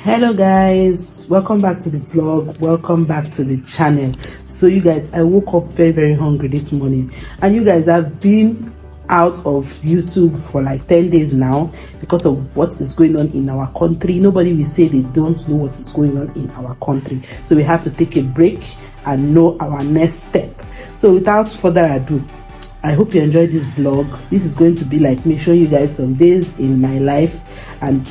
Hello guys, welcome back to the vlog, welcome back to the channel. So you guys, I woke up very hungry this morning, and you guys have been out of YouTube for like 10 days now because of what is going on in our country. Nobody will say they don't know what is going on in our country, so we have to take a break and know our next step. So without further ado, I hope you enjoyed this vlog. This is going to be like me showing you guys some days in my life and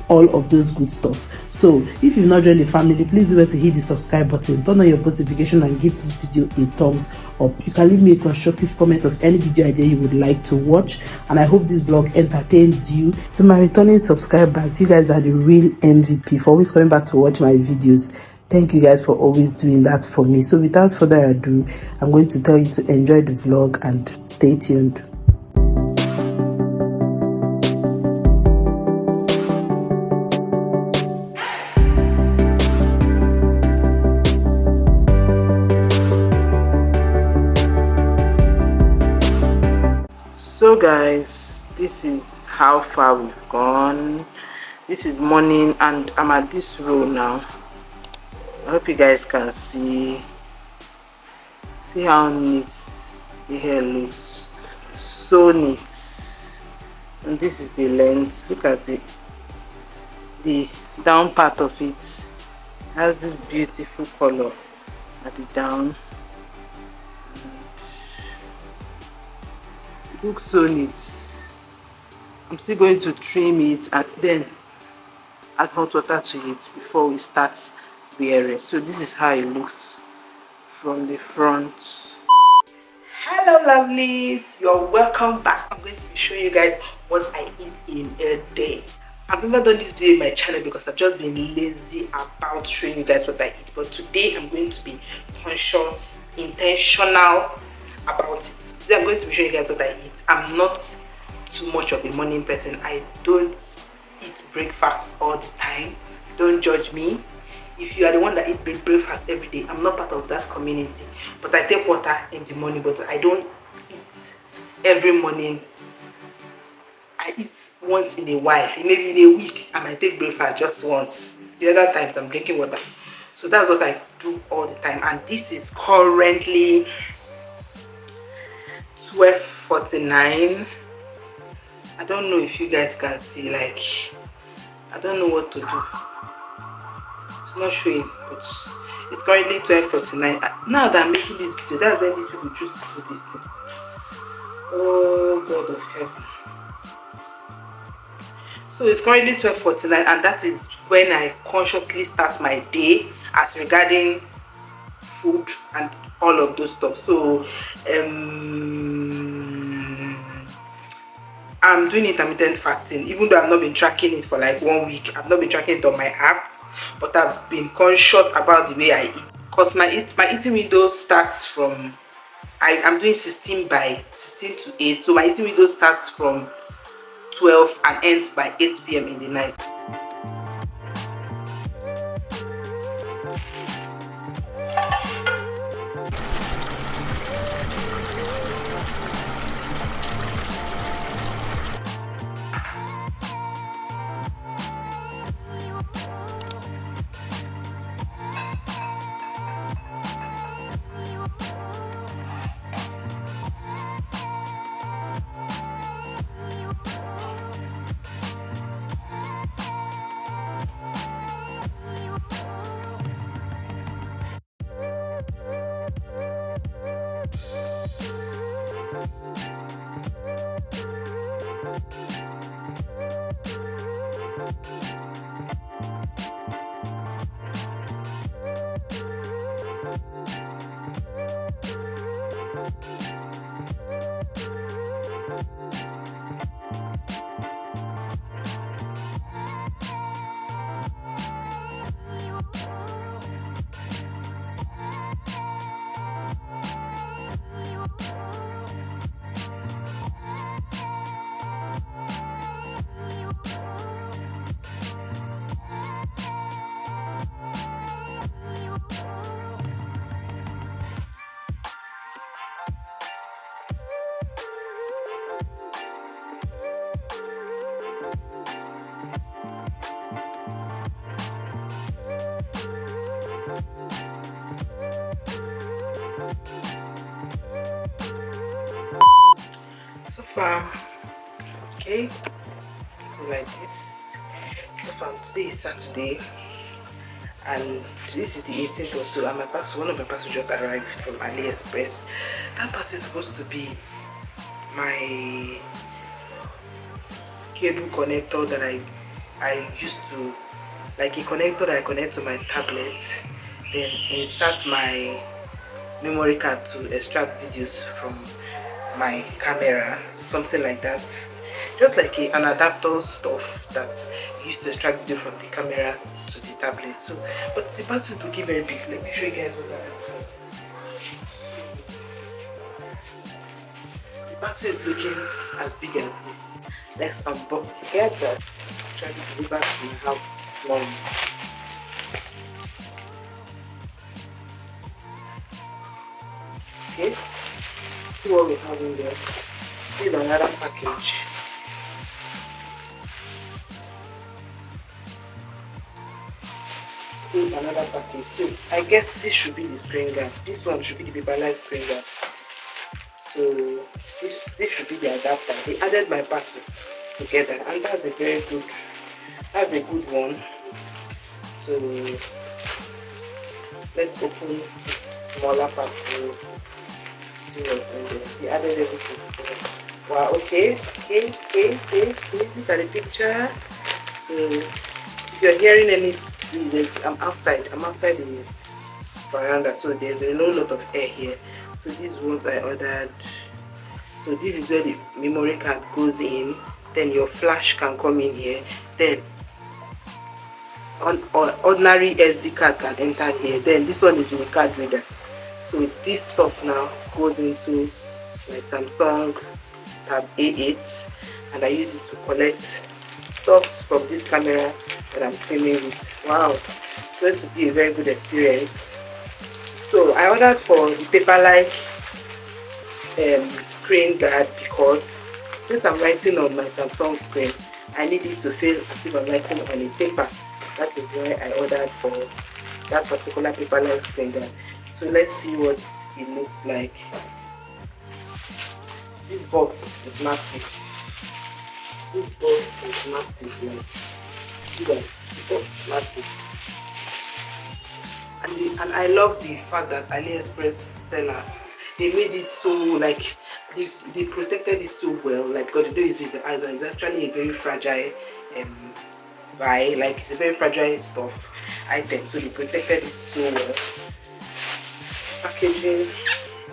all of those good stuff. So if you've not joined the family, please remember to hit the subscribe button, turn on your notification, and give this video a thumbs up. You can leave me a constructive comment of any video idea you would like to watch, and I hope this vlog entertains you. So my returning subscribers, you guys are the real MVP for always coming back to watch my videos. Thank you guys for always doing that for me. So without further ado, I'm going to tell you to enjoy the vlog and stay tuned. So guys, this is how far we've gone. This is morning and I'm at this row now. I hope you guys can see how neat the hair looks. So neat. And this is the length. Look at it. The down part of it has this beautiful color at the down. Looks so neat. I'm still going to trim it and then add hot water to it before we start wearing. So this is how it looks from the front. Hello lovelies, you're welcome back. I'm going to be showing you guys what I eat in a day. I've never done this video in my channel because I've just been lazy about showing you guys what I eat, but today I'm going to be conscious, intentional about it. Today I'm going to be showing you guys what I eat. I'm not too much of a morning person. I don't eat breakfast all the time. Don't judge me. If you are the one that eats breakfast every day, I'm not part of that community. But I take water in the morning, but I don't eat every morning. I eat once in a while. Maybe in a week I might take breakfast just once. The other times I'm drinking water. So that's what I do all the time. And this is currently 12:49. I don't know if you guys can see, like, I don't know what to do. It's not showing, but it's currently 12:49. Now that I'm making this video, that's when these people choose to do this thing. Oh God of heaven. So it's currently 12:49, and that is when I consciously start my day as regarding food and all of those stuff. So I'm doing intermittent fasting, even though I've not been tracking it for like 1 week. I've not been tracking it on my app, but I've been conscious about the way I eat, because my eating window starts from I'm doing 16 to 8, so my eating window starts from 12 and ends by 8 p.m. in the night. far. Okay, like this. So far, today is Saturday, and this is the 18th or so, and my parcel, one of my parcels just arrived from AliExpress. That parcel is supposed to be my cable connector that I used to, like a connector that I connect to my tablet, then insert my memory card to extract videos from my camera, something like that. Just like an adapter stuff that used to extract video from the camera to the tablet. So, but the parcel is looking very big. Let me show you guys what that looks like. The parcel is looking as big as this. Let's unbox together. Try to deliver to my house this morning. Okay, see what we have in there. Still another package. Still another package. So I guess this should be the screen guard. This one should be the paper-like screen guard. So this should be the adapter. They added my parcel together, and that's a good one. So let's open this smaller parcel. See what's in there. They added everything together. Wow, okay. Look at the picture. So if you're hearing any squeezes, I'm outside the veranda, so there's a lot of air here. So these ones I ordered. So this is where the memory card goes in, then your flash can come in here, then ordinary SD card can enter here, then this one is your card reader. So this stuff now goes into my Samsung Tab A8, and I use it to collect stuff from this camera that I'm filming with. Wow, it's going to be a very good experience. So I ordered for the paper-like screen guard because since I'm writing on my Samsung screen, I need it to feel as if I'm writing on a paper. That is why I ordered for that particular paper-like screen guard. So let's see what it looks like. This box is massive. This box is massive. Like, you guys, the box is massive. And I love the fact that AliExpress seller, they made it so, like, they protected it so well. Like, because they do is it's actually a very fragile buy, like it's a very fragile stuff item, so they protected it so well. Packaging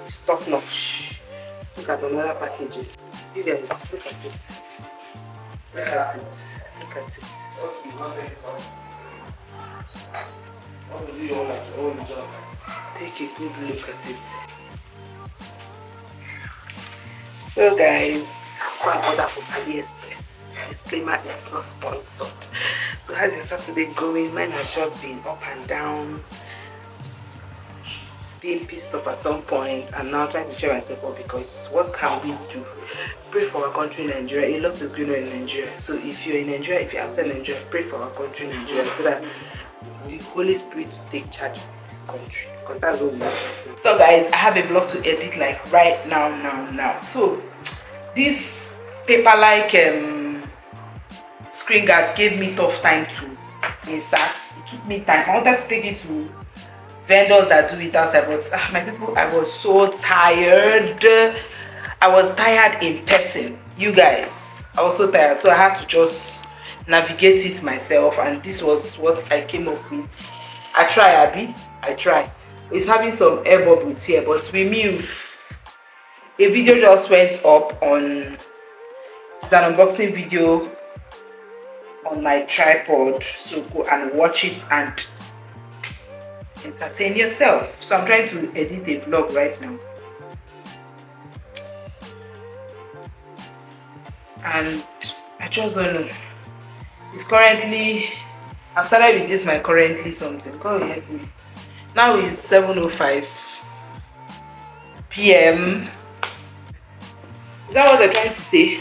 is top notch. Look at another packaging. You guys, look at it. Look at it. Look at it. Take a good look at it. So guys, one order from AliExpress. Disclaimer, it's not sponsored. So how's your Saturday going? Mine has just been up and down, being pissed off at some point, and now trying to cheer myself up because what can we do? Pray for our country, Nigeria. A lot is going on in Nigeria. So if you're in Nigeria, if you're outside Nigeria, pray for our country, Nigeria, so that the Holy Spirit will take charge of this country, because that's what we have to do. So guys, I have a vlog to edit like right now. So this paper-like screen guard gave me tough time to insert. It took me time. I wanted to take it to vendors that do it outside, but my people, I was so tired. I was tired in person, you guys. I was so tired, so I had to just navigate it myself, and this was what I came up with. I try, Abby. I try. It's having some air bubbles here, but we move. A video just went up on, it's an unboxing video on my tripod, so go and watch it and entertain yourself. So I'm trying to edit a vlog right now, and I just don't know. It's currently, I've started with this my currently something. God help me. Now it's 7:05 p.m. Is that what I'm trying to say?